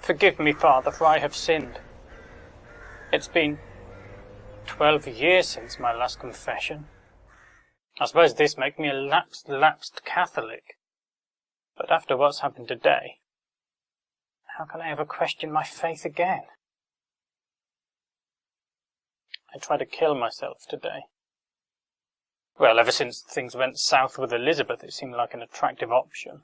Forgive me, Father, for I have sinned. It's been 12 years since my last confession. I suppose this makes me a lapsed Catholic. But after what's happened today, how can I ever question my faith again? I tried to kill myself today. Well, ever since things went south with Elizabeth, it seemed like an attractive option.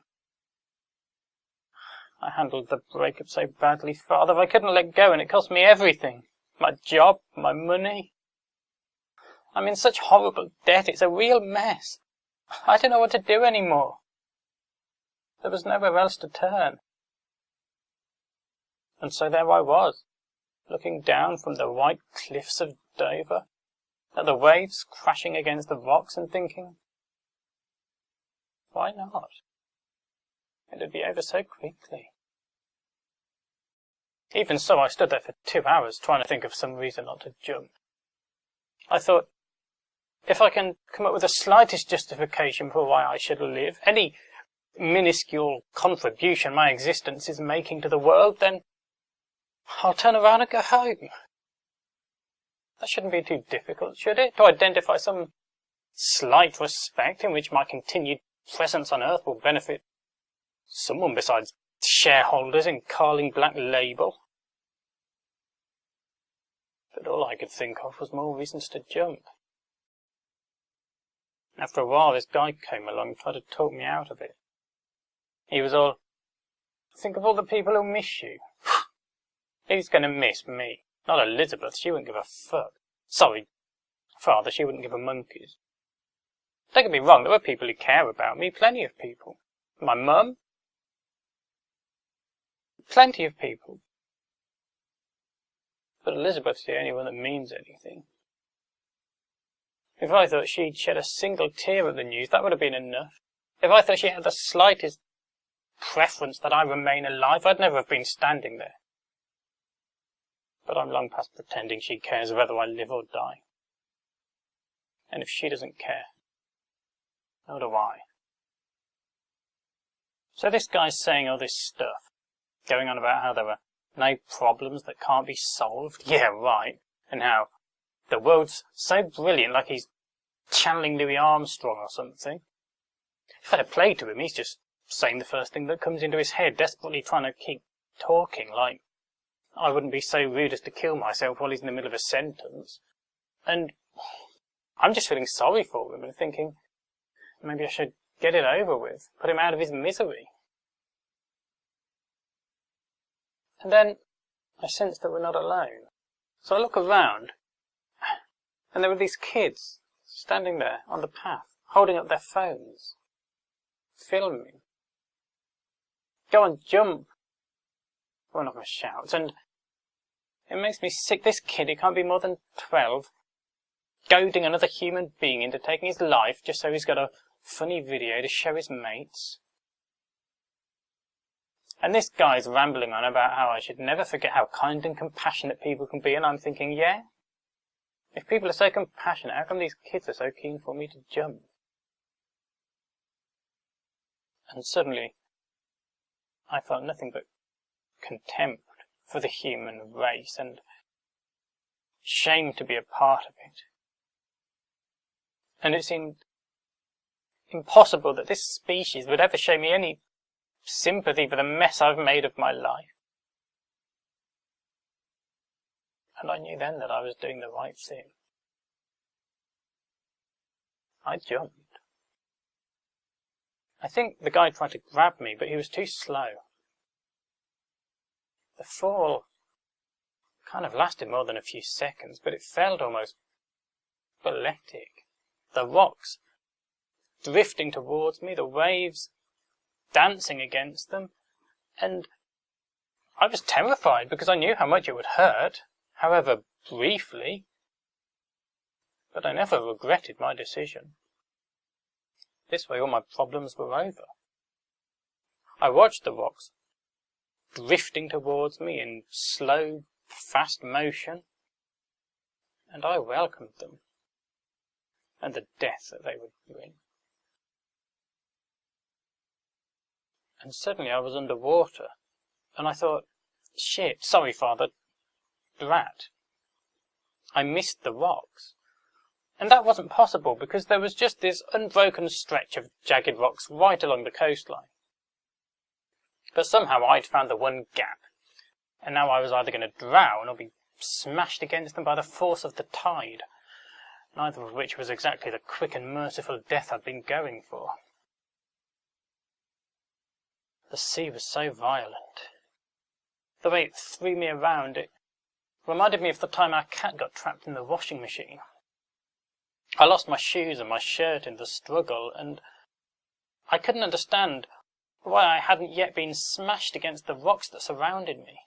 I handled the breakup so badly, Father, I couldn't let go, and it cost me everything. My job, my money. I'm in such horrible debt, it's a real mess. I don't know what to do anymore. There was nowhere else to turn. And so there I was, looking down from the white cliffs of Dover, at the waves crashing against the rocks and thinking, why not? It'd be over so quickly. Even so, I stood there for 2 hours trying to think of some reason not to jump. I thought, if I can come up with the slightest justification for why I should live, any minuscule contribution my existence is making to the world, then I'll turn around and go home. That shouldn't be too difficult, should it? To identify some slight respect in which my continued presence on earth will benefit someone besides shareholders in Carling Black Label. But all I could think of was more reasons to jump. After a while, this guy came along and tried to talk me out of it. He was all, think of all the people who miss you. He's going to miss me. Not Elizabeth, she wouldn't give a fuck. Sorry, Father, she wouldn't give a monkey's. Don't get me wrong, there were people who care about me, plenty of people. My mum? Plenty of people. But Elizabeth's the only one that means anything. If I thought she'd shed a single tear at the news, that would have been enough. If I thought she had the slightest preference that I remain alive, I'd never have been standing there. But I'm long past pretending she cares whether I live or die. And if she doesn't care, nor do I. So this guy's saying all this stuff, going on about how there are no problems that can't be solved. Yeah, right. And how the world's so brilliant, like he's channeling Louis Armstrong or something. Fair play to him, he's just saying the first thing that comes into his head, desperately trying to keep talking, like I wouldn't be so rude as to kill myself while he's in the middle of a sentence. And I'm just feeling sorry for him and thinking, maybe I should get it over with, put him out of his misery. And then I sensed that we're not alone. So I look around, and there were these kids standing there on the path, holding up their phones, filming. Go on, jump! One of them shouts, and it makes me sick. This kid, he can't be more than 12, goading another human being into taking his life just so he's got a funny video to show his mates. And this guy's rambling on about how I should never forget how kind and compassionate people can be, and I'm thinking, yeah? If people are so compassionate, how come these kids are so keen for me to jump? And suddenly, I felt nothing but contempt for the human race and shame to be a part of it. And it seemed impossible that this species would ever show me any sympathy for the mess I've made of my life. And I knew then that I was doing the right thing. I jumped. I think the guy tried to grab me, but he was too slow. The fall kind of lasted more than a few seconds, but it felt almost balletic. The rocks drifting towards me, the waves dancing against them, and I was terrified because I knew how much it would hurt, however briefly, but I never regretted my decision. This way all my problems were over. I watched the rocks drifting towards me in slow, fast motion, and I welcomed them, and the death that they would bring. And suddenly I was under water, and I thought, Shit, sorry, Father. Drat. I missed the rocks. And that wasn't possible because there was just this unbroken stretch of jagged rocks right along the coastline. But somehow I'd found the one gap, and now I was either going to drown or be smashed against them by the force of the tide, neither of which was exactly the quick and merciful death I'd been going for. The sea was so violent. The way it threw me around, it reminded me of the time our cat got trapped in the washing machine. I lost my shoes and my shirt in the struggle, and I couldn't understand why I hadn't yet been smashed against the rocks that surrounded me.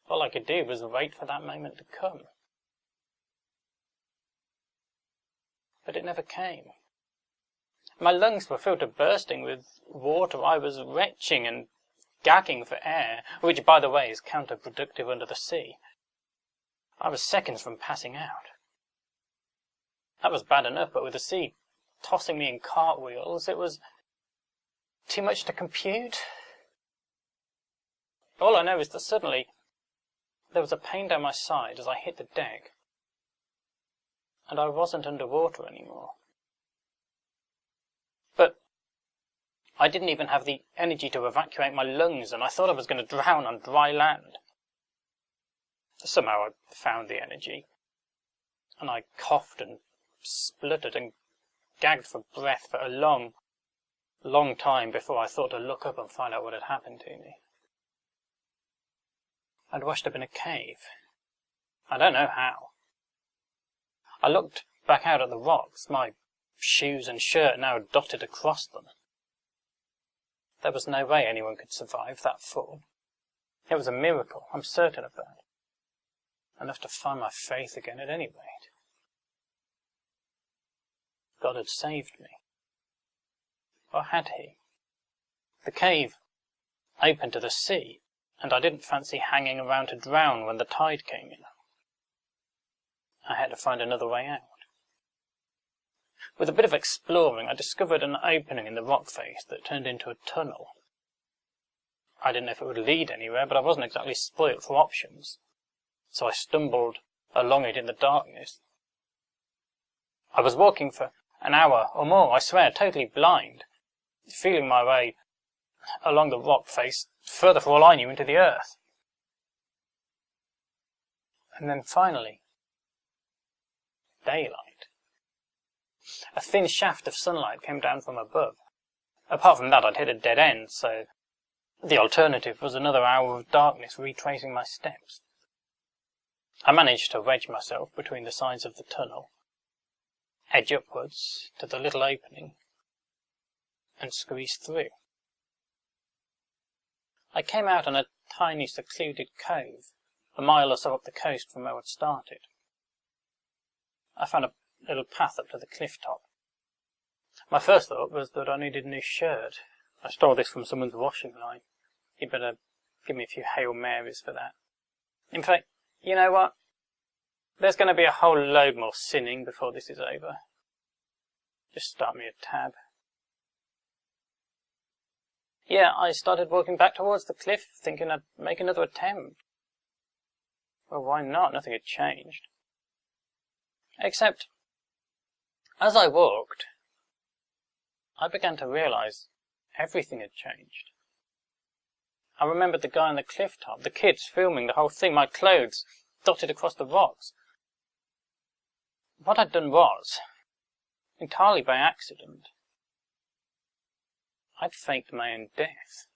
All I could do was wait for that moment to come. But it never came. My lungs were filled to bursting with water. I was retching and gagging for air, which, by the way, is counterproductive under the sea. I was seconds from passing out. That was bad enough, but with the sea tossing me in cartwheels, it was too much to compute. All I know is that suddenly there was a pain down my side as I hit the deck, and I wasn't underwater anymore. But I didn't even have the energy to evacuate my lungs, and I thought I was going to drown on dry land. Somehow I found the energy, and I coughed and spluttered and gagged for breath for a long, long time before I thought to look up and find out what had happened to me. I'd washed up in a cave. I don't know how. I looked back out at the rocks, my shoes and shirt now dotted across them. There was no way anyone could survive that fall. It was a miracle, I'm certain of that. Enough to find my faith again at any rate. God had saved me. Or had he? The cave opened to the sea, and I didn't fancy hanging around to drown when the tide came in. I had to find another way out. With a bit of exploring, I discovered an opening in the rock face that turned into a tunnel. I didn't know if it would lead anywhere, but I wasn't exactly spoilt for options, so I stumbled along it in the darkness. I was walking for an hour or more, I swear, totally blind, feeling my way along the rock face, further for all I knew into the earth. And then finally, daylight. A thin shaft of sunlight came down from above. Apart from that, I'd hit a dead end, so the alternative was another hour of darkness retracing my steps. I managed to wedge myself between the sides of the tunnel, edge upwards to the little opening, and squeeze through. I came out on a tiny secluded cove, a mile or so up the coast from where I'd started. I found a little path up to the cliff top. My first thought was that I needed a new shirt. I stole this from someone's washing line. You'd better give me a few Hail Marys for that. In fact, you know what? There's going to be a whole load more sinning before this is over. Just start me a tab. Yeah, I started walking back towards the cliff, thinking I'd make another attempt. Well, why not? Nothing had changed. Except, as I walked, I began to realize everything had changed. I remembered the guy on the cliff top, the kids filming the whole thing, my clothes dotted across the rocks. What I'd done was, entirely by accident, I'd faked my own death.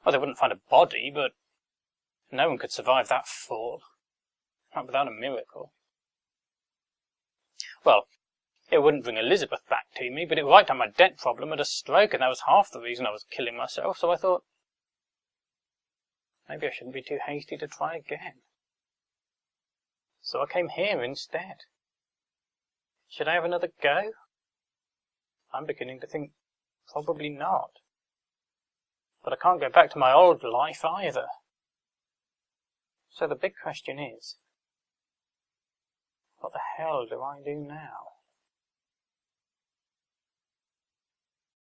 Well, they wouldn't find a body, but no one could survive that fall, not without a miracle. Well, it wouldn't bring Elizabeth back to me, but it wiped out my debt problem at a stroke, and that was half the reason I was killing myself, so I thought, maybe I shouldn't be too hasty to try again. So I came here instead. Should I have another go? I'm beginning to think probably not. But I can't go back to my old life either. So the big question is, what the hell do I do now?